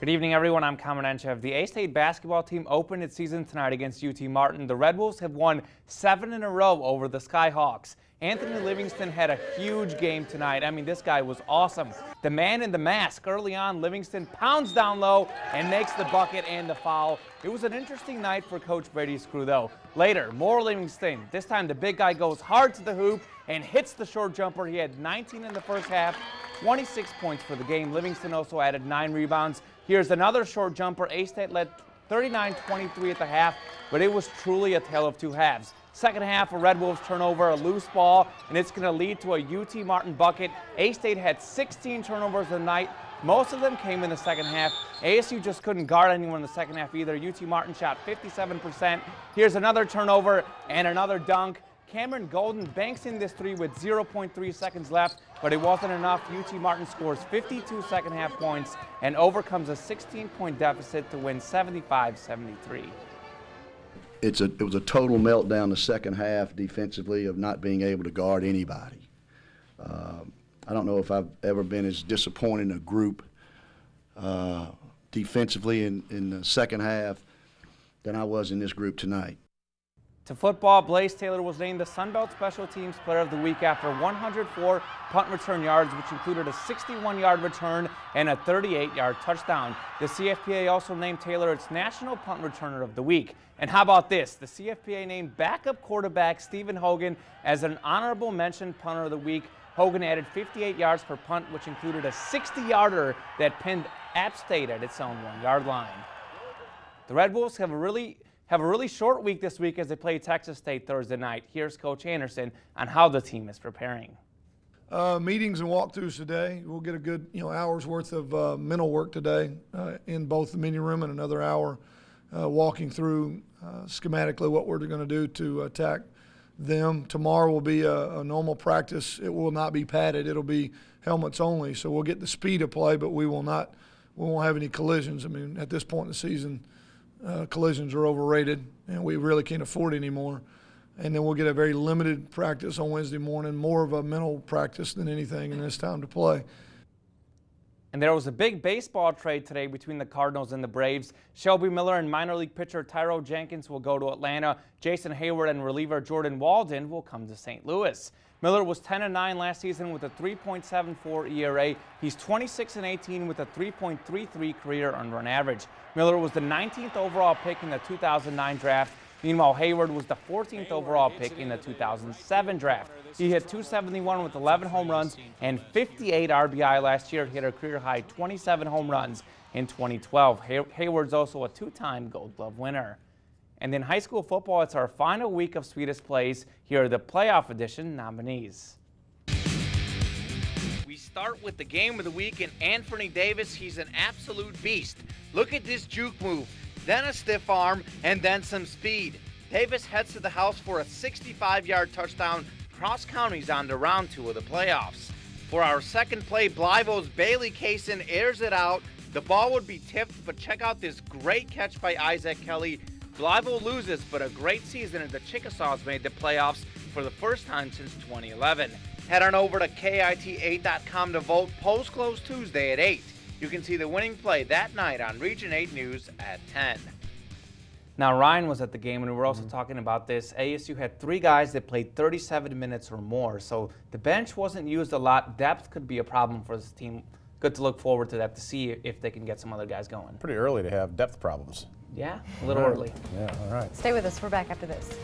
Good evening, everyone. I'm Cameron Enchev. The A-State basketball team opened its season tonight against UT Martin. The Red Wolves have won 7 in a row over the Skyhawks. Anthony Livingston had a huge game tonight. I mean, this guy was awesome. The man in the mask. Early on, Livingston pounds down low and makes the bucket and the foul. It was an interesting night for Coach Brady's crew, though. Later, more Livingston. This time, the big guy goes hard to the hoop and hits the short jumper. He had 19 in the first half, 26 points for the game. Livingston also added 9 rebounds. Here's another short jumper. A-State led 39-23 at the half, but it was truly a tale of two halves. Second half, a Red Wolves turnover, a loose ball, and it's going to lead to a UT Martin bucket. A-State had 16 turnovers the night. Most of them came in the second half. ASU just couldn't guard anyone in the second half either. UT Martin shot 57%. Here's another turnover and another dunk. Cameron Golden banks in this three with 0.3 seconds left, but it wasn't enough. UT Martin scores 52 second-half points and overcomes a 16-point deficit to win 75-73. It was a total meltdown the second half defensively of not being able to guard anybody. I don't know if I've ever been as disappointed in a group defensively in the second half than I was in this group tonight. To football, Blaze Taylor was named the Sun Belt Special Teams Player of the Week after 104 punt return yards, which included a 61-yard return and a 38-yard touchdown. The CFPA also named Taylor its National Punt Returner of the Week. And how about this? The CFPA named backup quarterback Stephen Hogan as an honorable mention punter of the week. Hogan added 58 yards per punt, which included a 60-yarder that pinned App State at its own 1-yard line. The Red Wolves have a really short week this week as they play Texas State Thursday night. Here's Coach Anderson on how the team is preparing. Meetings and walkthroughs today. We'll get a good hour's worth of mental work today in both the meeting room and another hour walking through schematically what we're going to do to attack them. Tomorrow will be a normal practice. It will not be padded. It'll be helmets only. So we'll get the speed of play, but we won't have any collisions. I mean, at this point in the season, collisions are overrated, and we really can't afford anymore. And then we'll get a very limited practice on Wednesday morning, more of a mental practice than anything, and it's time to play. And there was a big baseball trade today between the Cardinals and the Braves. Shelby Miller and minor league pitcher Tyro Jenkins will go to Atlanta. Jason Hayward and reliever Jordan Walden will come to St. Louis. Miller was 10-9 last season with a 3.74 ERA. He's 26-18 with a 3.33 career earned run average. Miller was the 19th overall pick in the 2009 draft. Meanwhile, Hayward was the 14th overall pick in the 2007 draft. He hit .271 with 11 home runs and 58 RBI last year. He hit a career-high 27 home runs in 2012. Hayward's also a 2-time Gold Glove winner. And in high school football, it's our final week of Sweetest Plays. Here are the playoff edition nominees. We start with the game of the week, and Anthony Davis, he's an absolute beast. Look at this juke move, then a stiff arm, and then some speed. Davis heads to the house for a 65-yard touchdown. Cross County's on to round 2 of the playoffs. For our second play, Blyvo's Bailey Kaysen airs it out. The ball would be tipped, but check out this great catch by Isaac Kelly. Blyvo loses, but a great season as the Chickasaws made the playoffs for the first time since 2011. Head on over to KIT8.com to vote. Polls close Tuesday at 8. You can see the winning play that night on Region 8 News at 10. Now, Ryan was at the game, and we were also talking about this. ASU had 3 guys that played 37 minutes or more, so the bench wasn't used a lot. Depth could be a problem for this team. Good to look forward to that to see if they can get some other guys going. Pretty early to have depth problems. Yeah, a little early. Yeah, all right. Stay with us. We're back after this.